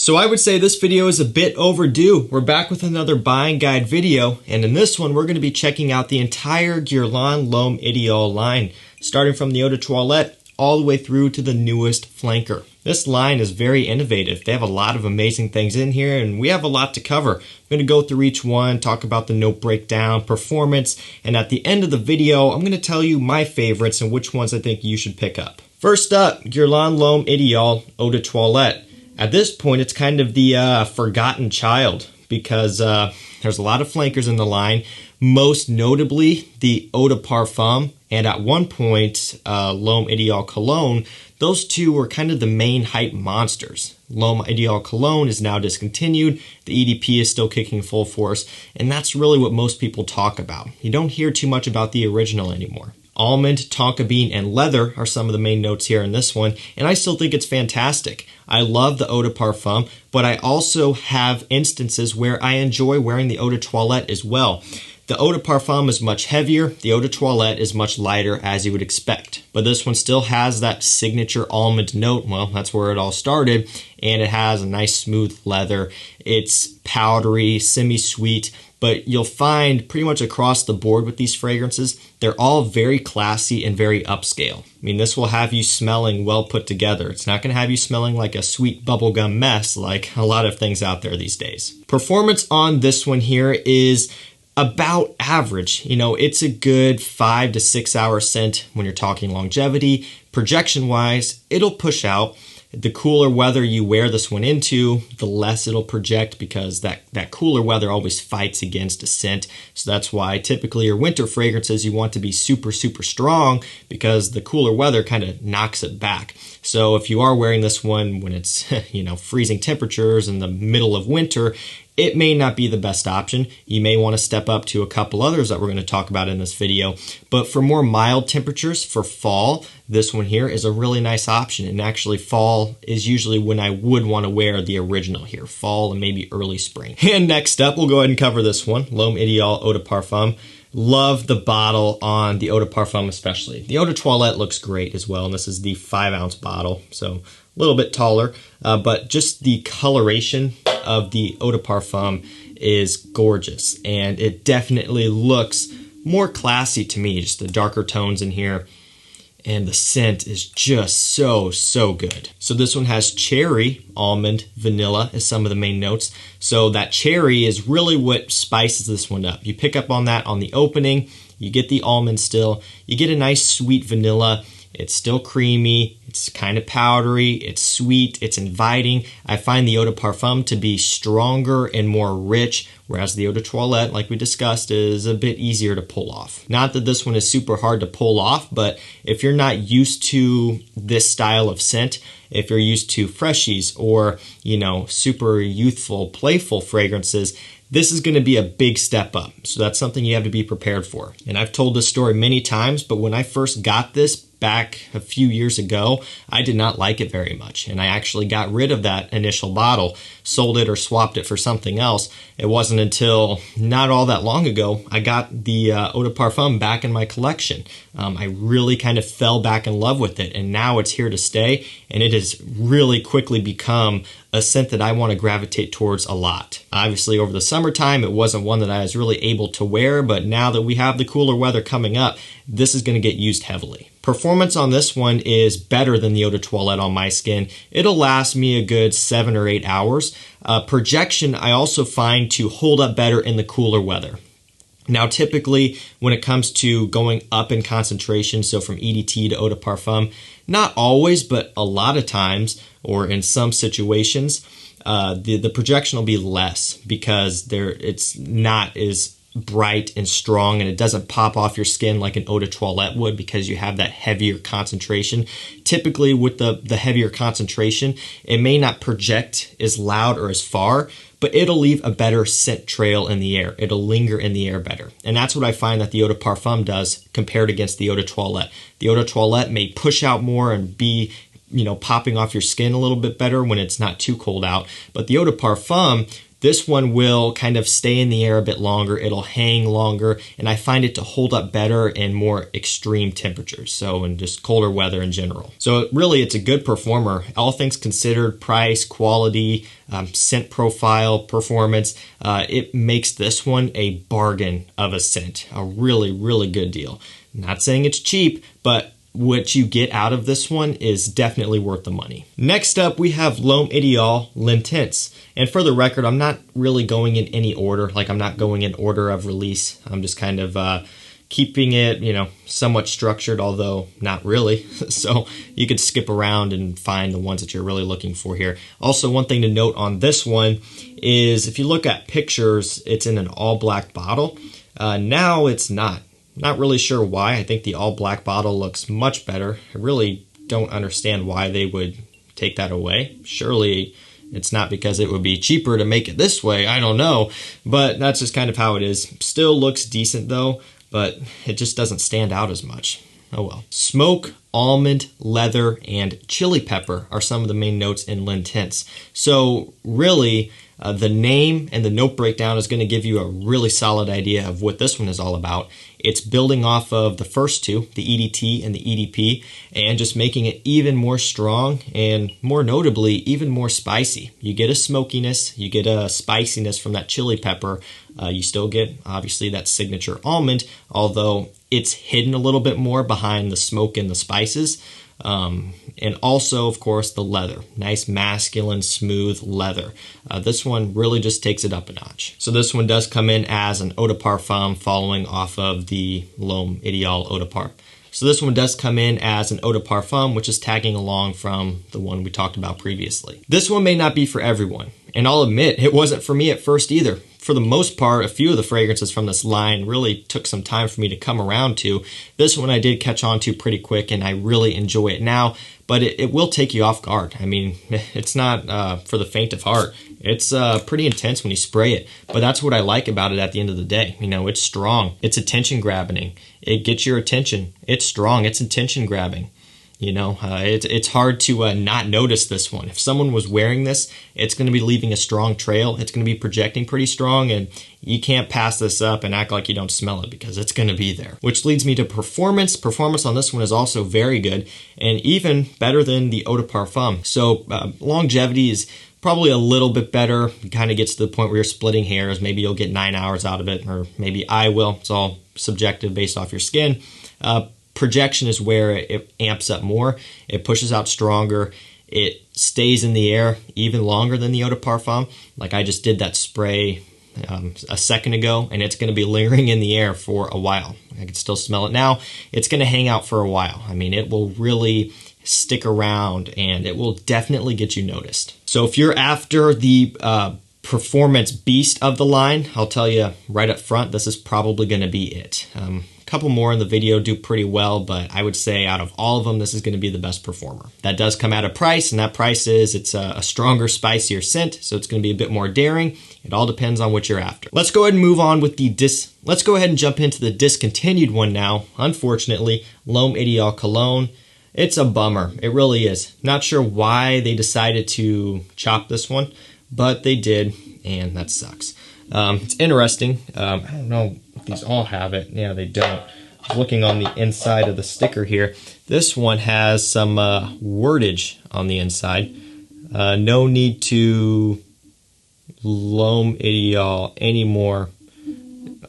So I would say this video is a bit overdue. We're back with another buying guide video, and in this one we're going to be checking out the entire Guerlain L'Homme Idéal line, starting from the Eau de Toilette all the way through to the newest flanker. This line is very innovative. They have a lot of amazing things in here, and we have a lot to cover. I'm going to go through each one, talk about the note breakdown, performance, and at the end of the video, I'm going to tell you my favorites and which ones I think you should pick up. First up, Guerlain L'Homme Idéal Eau de Toilette. At this point, it's kind of the forgotten child because there's a lot of flankers in the line, most notably the Eau de Parfum, and at one point, L'Homme Idéal Cologne. Those two were kind of the main hype monsters. L'Homme Idéal Cologne is now discontinued, the EDP is still kicking full force, and that's really what most people talk about. You don't hear too much about the original anymore. Almond, tonka bean, and leather are some of the main notes here in this one, and I still think it's fantastic. I love the Eau de Parfum, but I also have instances where I enjoy wearing the Eau de Toilette as well. The Eau de Parfum is much heavier, the Eau de Toilette is much lighter as you would expect. But this one still has that signature almond note, well, that's where it all started, and it has a nice smooth leather. It's powdery, semi-sweet, but you'll find pretty much across the board with these fragrances, they're all very classy and very upscale. I mean, this will have you smelling well put together. It's not going to have you smelling like a sweet bubblegum mess like a lot of things out there these days. Performance on this one here is about average. You know, it's a good 5 to 6 hour scent when you're talking longevity. Projection wise, it'll push out. The cooler weather you wear this one into, the less it'll project because that cooler weather always fights against a scent. So that's why typically your winter fragrances you want to be super, super strong because the cooler weather kind of knocks it back. So if you are wearing this one when it's, you know, freezing temperatures in the middle of winter, it may not be the best option. You may want to step up to a couple others that we're going to talk about in this video. But for more mild temperatures for fall, this one here is a really nice option. And actually fall is usually when I would want to wear the original here, fall and maybe early spring. And next up, we'll go ahead and cover this one, L'Homme Idéal Eau de Parfum. Love the bottle on the Eau de Parfum especially. The Eau de Toilette looks great as well, and this is the 5-ounce bottle, so a little bit taller, but just the coloration of the Eau de Parfum is gorgeous, and it definitely looks more classy to me, just the darker tones in here, and the scent is just so good. So this one has cherry, almond, vanilla as some of the main notes. So that cherry is really what spices this one up. You pick up on that on the opening, you get the almond still, you get a nice sweet vanilla. It's still creamy, it's kind of powdery, it's sweet, it's inviting. I find the Eau de Parfum to be stronger and more rich, whereas the Eau de Toilette, like we discussed, is a bit easier to pull off. Not that this one is super hard to pull off, but if you're not used to this style of scent, if you're used to freshies or, you know, super youthful, playful fragrances, this is going to be a big step up. So that's something you have to be prepared for. And I've told this story many times, but when I first got this back a few years ago, I did not like it very much. And I actually got rid of that initial bottle, sold it or swapped it for something else. It wasn't until not all that long ago, I got the Eau de Parfum back in my collection. I really kind of fell back in love with it, and now it's here to stay, and it has really quickly become a scent that I want to gravitate towards a lot. Obviously, over the summertime, it wasn't one that I was really able to wear, but now that we have the cooler weather coming up, this is going to get used heavily. Performance on this one is better than the Eau de Toilette on my skin. It'll last me a good 7 or 8 hours. Projection, I also find to hold up better in the cooler weather. Now, typically, when it comes to going up in concentration, so from EDT to Eau de Parfum, not always, but a lot of times, or in some situations, the projection will be less because it's not as bright and strong, and it doesn't pop off your skin like an Eau de Toilette would because you have that heavier concentration. Typically, with the heavier concentration, it may not project as loud or as far, but it'll leave a better scent trail in the air. It'll linger in the air better. And that's what I find that the Eau de Parfum does compared against the Eau de Toilette. The Eau de Toilette may push out more and be, you know, popping off your skin a little bit better when it's not too cold out. But the Eau de Parfum This one will kind of stay in the air a bit longer, it'll hang longer, and I find it to hold up better in more extreme temperatures, so in just colder weather in general. So really, it's a good performer. All things considered, price, quality, scent profile, performance, it makes this one a bargain of a scent. A really, really good deal. Not saying it's cheap, but what you get out of this one is definitely worth the money. Next up, we have L'Homme Idéal L'Intense. And for the record, I'm not really going in any order. Like, I'm not going in order of release. I'm just kind of keeping it, somewhat structured, although not really. So you could skip around and find the ones that you're really looking for here. Also, one thing to note on this one is if you look at pictures, it's in an all black bottle. Now it's not. Not really sure why. I think the all black bottle looks much better. I really don't understand why they would take that away. Surely it's not because it would be cheaper to make it this way. I don't know. But that's just kind of how it is. Still looks decent though, but it just doesn't stand out as much. Oh well. Smoke, almond, leather, and chili pepper are some of the main notes in L'Intense. So really, the name and the note breakdown is going to give you a really solid idea of what this one is all about. It's building off of the first two, the EDT and the EDP, and just making it even more strong and, more notably, even more spicy. You get a smokiness, you get a spiciness from that chili pepper. You still get, obviously, that signature almond, although it's hidden a little bit more behind the smoke and the spices. And also, of course, the leather. Nice, masculine, smooth leather. This one really just takes it up a notch. So this one does come in as an eau de parfum following off of the L'Homme Idéal eau de parfum. So this one does come in as an eau de parfum, which is tagging along from the one we talked about previously. This one may not be for everyone, and I'll admit it wasn't for me at first either. For the most part, a few of the fragrances from this line really took some time for me to come around to. This one I did catch on to pretty quick, and I really enjoy it now, but it will take you off guard. I mean, it's not for the faint of heart. It's pretty intense when you spray it, but that's what I like about it at the end of the day. It's strong. It's attention grabbing. It gets your attention. It's strong. It's attention grabbing. It's hard to not notice this one. If someone was wearing this, it's going to be leaving a strong trail. It's going to be projecting pretty strong, and you can't pass this up and act like you don't smell it because it's going to be there. Which leads me to performance. Performance on this one is also very good and even better than the eau de parfum. So longevity is probably a little bit better. It kind of gets to the point where you're splitting hairs. Maybe you'll get 9 hours out of it, or maybe I will. It's all subjective based off your skin. Projection is where it amps up more. It pushes out stronger. It stays in the air even longer than the eau de parfum. Like I just did that spray a second ago, and it's going to be lingering in the air for a while. I can still smell it now. It's going to hang out for a while. I mean, it will really stick around, and it will definitely get you noticed. So if you're after the performance beast of the line, I'll tell you right up front, this is probably going to be it. A couple more in the video do pretty well, but I would say out of all of them, this is going to be the best performer. That does come at a price, and that price is it's a stronger, spicier scent, so it's going to be a bit more daring. It all depends on what you're after. Let's go ahead and move on with the Let's go ahead and jump into the discontinued one now. Unfortunately, L'Homme Idéal Cologne. It's a bummer. It really is. Not sure why they decided to chop this one, but they did, and that sucks. It's interesting. I don't know if these all have it. Yeah, they don't. I was looking on the inside of the sticker here. This one has some wordage on the inside. No need to L'Homme Idéal anymore.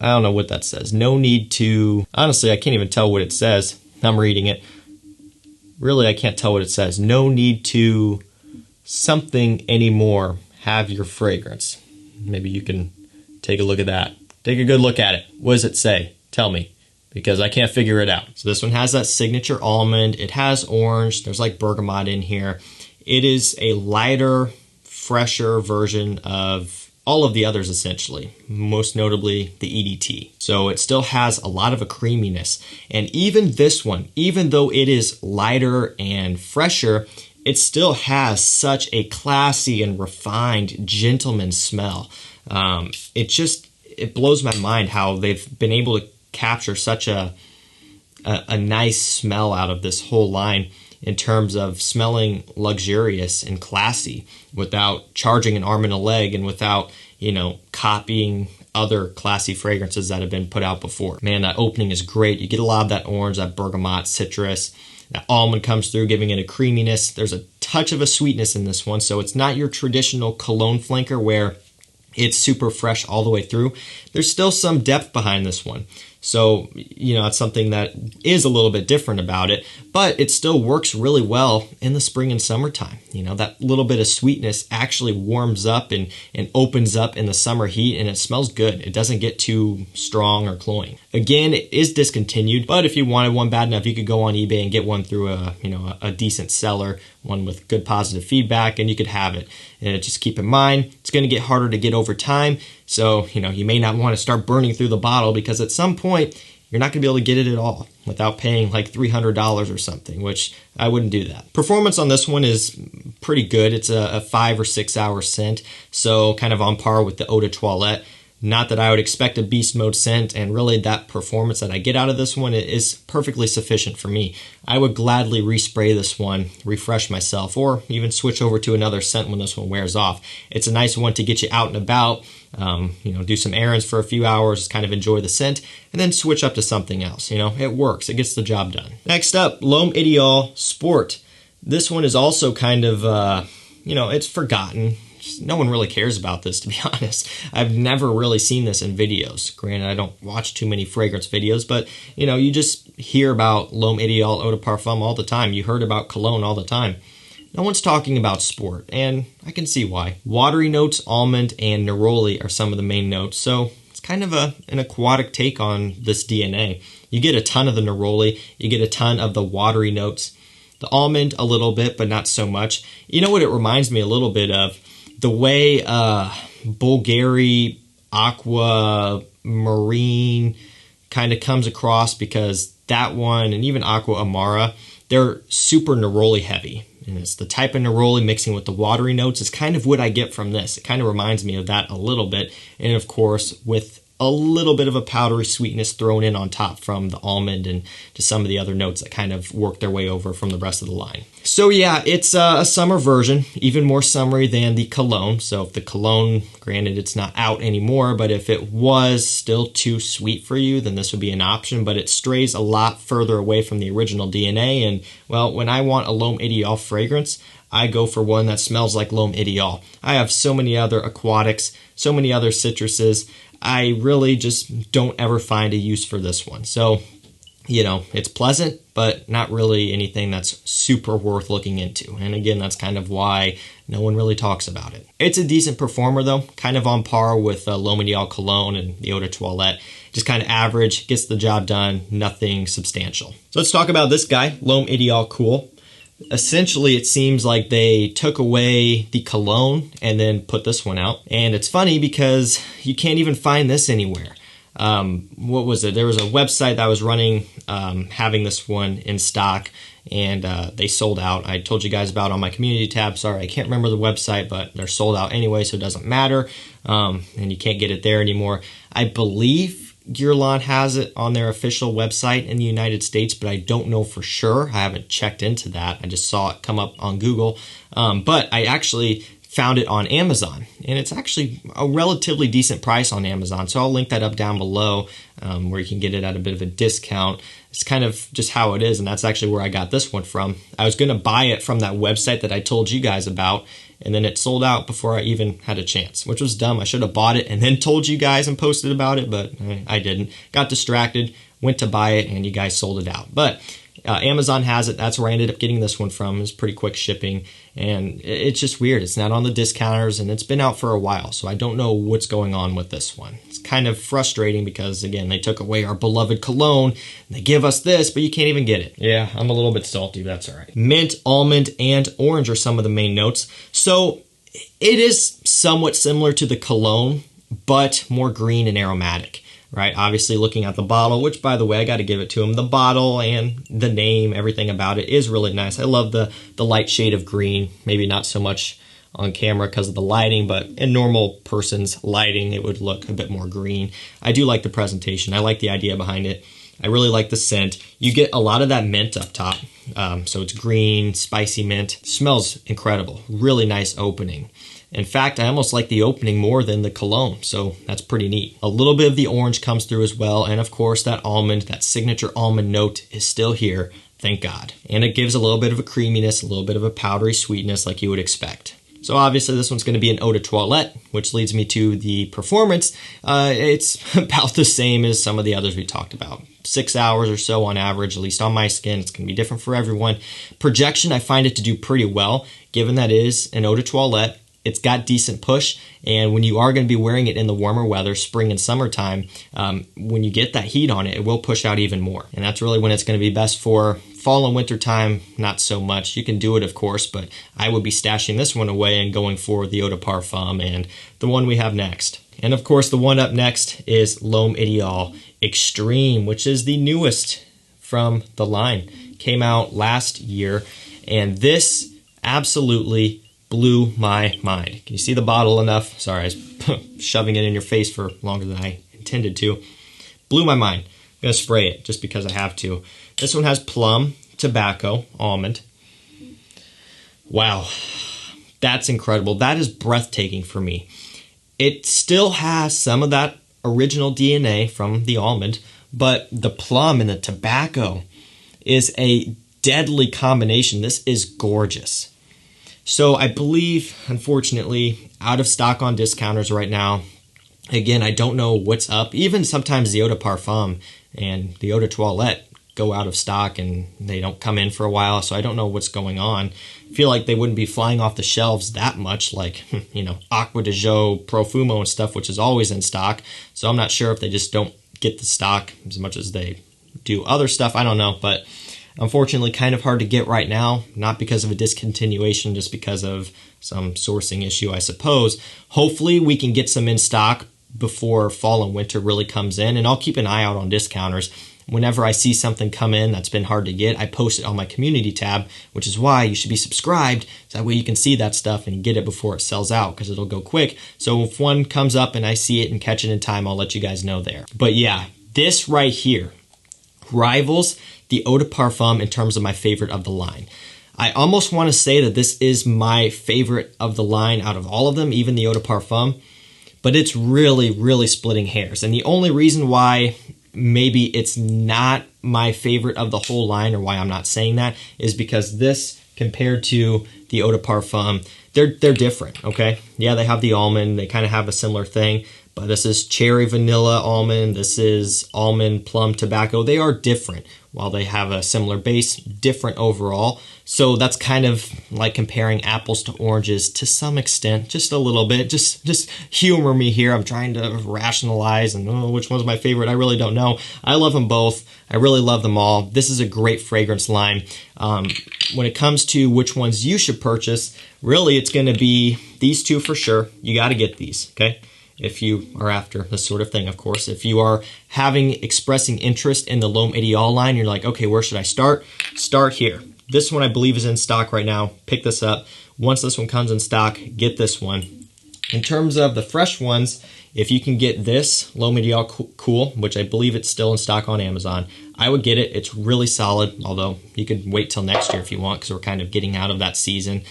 I don't know what that says. No need to... Honestly, I can't even tell what it says. I'm reading it. Really, I can't tell what it says. No need to something anymore. Have your fragrance. Maybe you can take a look at that. Take a good look at it. What does it say? Tell me, because I can't figure it out. So this one has that signature almond. It has orange. There's like bergamot in here. It is a lighter, fresher version of all of the others, essentially, most notably the EDT. So it still has a lot of a creaminess. And even this one, even though it is lighter and fresher, it still has such a classy and refined gentleman smell. It blows my mind how they've been able to capture such a nice smell out of this whole line. in terms of smelling luxurious and classy without charging an arm and a leg and without, you know, copying other classy fragrances that have been put out before. Man, that opening is great. You get a lot of that orange, that bergamot, citrus. That almond comes through, giving it a creaminess. There's a touch of a sweetness in this one, so it's not your traditional cologne flanker where it's super fresh all the way through. There's still some depth behind this one. So, you know, it's something that is a little bit different about it, but it still works really well in the spring and summertime. You know, that little bit of sweetness actually warms up and opens up in the summer heat, and it smells good. It doesn't get too strong or cloying. Again, it is discontinued, but if you wanted one bad enough, you could go on eBay and get one through a decent seller, one with good positive feedback, and you could have it. And just keep in mind, it's going to get harder to get over time. So, you know, you may not want to start burning through the bottle because at some point, you're not going to be able to get it at all without paying like $300 or something, which I wouldn't do that. Performance on this one is pretty good. It's a 5 or 6 hour scent, so kind of on par with the Eau de Toilette. Not that I would expect a beast mode scent, and really that performance that I get out of this one is perfectly sufficient for me. I would gladly respray this one, refresh myself, or even switch over to another scent when this one wears off. It's a nice one to get you out and about, you know, do some errands for a few hours, kind of enjoy the scent, and then switch up to something else. You know, it works. It gets the job done. Next up, L'Homme Ideal Sport. This one is also kind of, you know, it's forgotten. No one really cares about this, to be honest. I've never really seen this in videos. Granted, I don't watch too many fragrance videos, but you know, you just hear about L'Homme Ideal Eau de Parfum all the time. You heard about cologne all the time. No one's talking about sport, and I can see why. Watery notes, almond, and neroli are some of the main notes, so it's kind of an aquatic take on this DNA. You get a ton of the neroli, you get a ton of the watery notes. The almond, a little bit, but not so much. You know what it reminds me a little bit of? The way Bulgari Aqua Marine kind of comes across, because that one and even Aqua Amara, they're super neroli heavy. And it's the type of neroli mixing with the watery notes is kind of what I get from this. It kind of reminds me of that a little bit. And of course, with a little bit of a powdery sweetness thrown in on top from the almond and to some of the other notes that kind of work their way over from the rest of the line. So yeah, it's a summer version, even more summery than the cologne. So if the cologne, granted it's not out anymore, but if it was still too sweet for you, then this would be an option, but it strays a lot further away from the original DNA. And well, when I want a L'Homme Ideal fragrance, I go for one that smells like L'Homme Ideal. I have so many other aquatics, so many other citruses. I really just don't ever find a use for this one. So, you know, it's pleasant, but not really anything that's super worth looking into. And again, that's kind of why no one really talks about it. It's a decent performer though, kind of on par with L'Homme Ideal Cologne and the Eau de Toilette. Just kind of average, gets the job done, nothing substantial. So let's talk about this guy, L'Homme Ideal Cool. Essentially, it seems like they took away the cologne and then put this one out. And it's funny because you can't even find this anywhere. What was it? There was a website that was running, having this one in stock, and they sold out. I told you guys about it on my community tab. Sorry, I can't remember the website, but they're sold out anyway, so it doesn't matter. And you can't get it there anymore. I believe Guerlain has it on their official website in the United States, but I don't know for sure. I haven't checked into that. I just saw it come up on Google. But I actually found it on Amazon, and it's actually a relatively decent price on Amazon. So I'll link that up down below where you can get it at a bit of a discount. It's kind of just how it is, and that's actually where I got this one from. I was going to buy it from that website that I told you guys about, and then it sold out before I even had a chance, which was dumb. I should have bought it and then told you guys and posted about it, but I didn't. Got distracted, went to buy it, and you guys sold it out. But Amazon has it. That's where I ended up getting this one from. It was pretty quick shipping, and it's just weird. It's not on the discounters, and it's been out for a while, so I don't know what's going on with this one. It's kind of frustrating because, again, they took away our beloved cologne, and they give us this, but you can't even get it. Yeah, I'm a little bit salty, but that's all right. Mint, almond, and orange are some of the main notes. So it is somewhat similar to the cologne, but more green and aromatic. Right, obviously looking at the bottle, which by the way, I got to give it to him. The bottle and the name, everything about it is really nice. I love the light shade of green. Maybe not so much on camera because of the lighting, but in normal person's lighting, it would look a bit more green. I do like the presentation. I like the idea behind it. I really like the scent. You get a lot of that mint up top. So it's green, spicy mint. Smells incredible. Really nice opening. In fact, I almost like the opening more than the cologne, so that's pretty neat. A little bit of the orange comes through as well, and of course that almond, that signature almond note is still here, thank God. And it gives a little bit of a creaminess, a little bit of a powdery sweetness like you would expect. So obviously this one's going to be an eau de toilette, which leads me to the performance. It's about the same as some of the others we talked about. 6 hours or so on average, at least on my skin. It's going to be different for everyone. Projection, I find it to do pretty well, given that it is an eau de toilette. It's got decent push, and when you are going to be wearing it in the warmer weather, spring and summertime, when you get that heat on it, it will push out even more. And that's really when it's going to be best for fall and winter time, not so much. You can do it, of course, but I would be stashing this one away and going for the eau de parfum and the one we have next. And of course, the one up next is L'Homme Ideal Extreme, which is the newest from the line. Came out last year, and this absolutely blew my mind. Can you see the bottle enough? Sorry, I was shoving it in your face for longer than I intended to. Blew my mind. I'm going to spray it just because I have to. This one has plum, tobacco, almond. Wow, that's incredible. That is breathtaking for me. It still has some of that original DNA from the almond, but the plum and the tobacco is a deadly combination. This is gorgeous. So I believe, unfortunately, out of stock on discounters right now. Again, I don't know what's up. Even sometimes the eau de parfum and the eau de toilette go out of stock and they don't come in for a while, so I don't know what's going on. I feel like they wouldn't be flying off the shelves that much, like, Acqua di Gio, Profumo and stuff, which is always in stock. So I'm not sure if they just don't get the stock as much as they do other stuff. I don't know, but unfortunately, kind of hard to get right now, not because of a discontinuation, just because of some sourcing issue, I suppose. Hopefully, we can get some in stock before fall and winter really comes in, and I'll keep an eye out on discounters. Whenever I see something come in that's been hard to get, I post it on my community tab, which is why you should be subscribed, so that way you can see that stuff and get it before it sells out, because it'll go quick. So if one comes up and I see it and catch it in time, I'll let you guys know there. But yeah, this right here rivals the eau de parfum in terms of my favorite of the line. I almost want to say that this is my favorite of the line out of all of them, even the eau de parfum, but it's really, really splitting hairs. And the only reason why maybe it's not my favorite of the whole line, or why I'm not saying that, is because this, compared to the eau de parfum, they're different, okay? Yeah, they have the almond, they kind of have a similar thing, but this is cherry vanilla almond, this is almond plum tobacco. They are different. While they have a similar base, different overall. So that's kind of like comparing apples to oranges to some extent, just a little bit. Just humor me here. I'm trying to rationalize and which one's my favorite. I really don't know. I love them both. I really love them all. This is a great fragrance line. When it comes to which ones you should purchase, really it's going to be these two for sure. You got to get these, okay? If you are after this sort of thing, of course. If you are expressing interest in the L'Homme Ideal line, you're like, okay, where should I start? Start here. This one I believe is in stock right now. Pick this up. Once this one comes in stock, get this one. In terms of the fresh ones, if you can get this L'Homme Ideal Cool, which I believe it's still in stock on Amazon, I would get it. It's really solid, although you could wait till next year if you want, because we're kind of getting out of that season.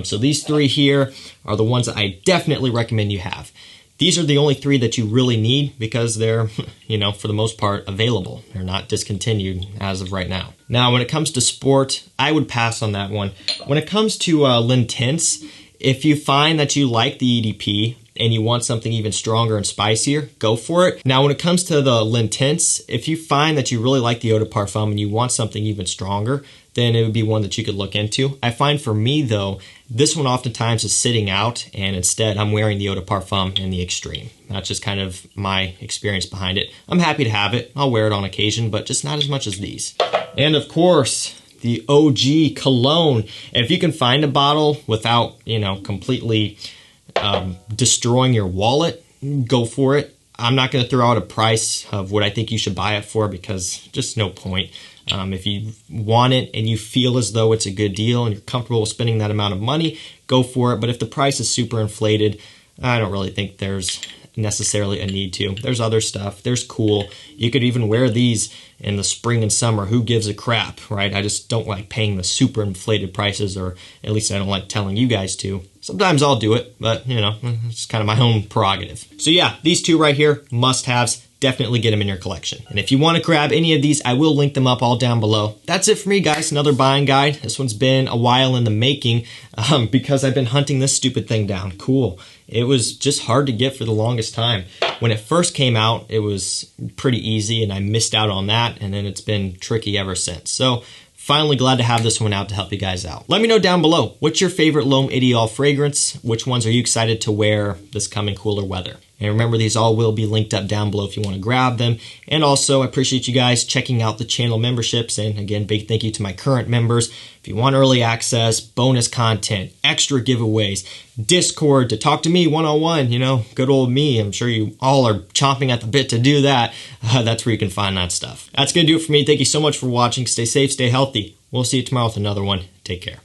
So these three here are the ones that I definitely recommend you have. These are the only three that you really need because they're, for the most part, available. They're not discontinued as of right now. Now, when it comes to sport, I would pass on that one. When it comes to L'Intense, if you find that you like the EDP and you want something even stronger and spicier, go for it. Now, when it comes to the L'Intense, if you find that you really like the eau de parfum and you want something even stronger, then it would be one that you could look into. I find for me, though, this one oftentimes is sitting out, and instead I'm wearing the eau de parfum and the Extreme. That's just kind of my experience behind it. I'm happy to have it. I'll wear it on occasion, but just not as much as these. And of course, the OG cologne. And if you can find a bottle without, completely destroying your wallet, go for it. I'm not going to throw out a price of what I think you should buy it for, because just no point. If you want it and you feel as though it's a good deal and you're comfortable with spending that amount of money, go for it. But if the price is super inflated, I don't really think there's necessarily a need to. There's other stuff. There's cool. You could even wear these in the spring and summer. Who gives a crap, right? I just don't like paying the super inflated prices, or at least I don't like telling you guys to. Sometimes I'll do it, but you know, it's kind of my own prerogative. So yeah, these two right here, must-haves. Definitely get them in your collection. And if you want to grab any of these, I will link them up all down below. That's it for me, guys. Another buying guide. This one's been a while in the making because I've been hunting this stupid thing down. Cool. It was just hard to get for the longest time. When it first came out, it was pretty easy and I missed out on that, and then it's been tricky ever since. So finally glad to have this one out to help you guys out. Let me know down below, what's your favorite L'Homme Idéal fragrance? Which ones are you excited to wear this coming cooler weather? And remember, these all will be linked up down below if you want to grab them. And also, I appreciate you guys checking out the channel memberships. And again, big thank you to my current members. If you want early access, bonus content, extra giveaways, Discord to talk to me one-on-one, you know, good old me. I'm sure you all are chomping at the bit to do that. That's where you can find that stuff. That's going to do it for me. Thank you so much for watching. Stay safe, stay healthy. We'll see you tomorrow with another one. Take care.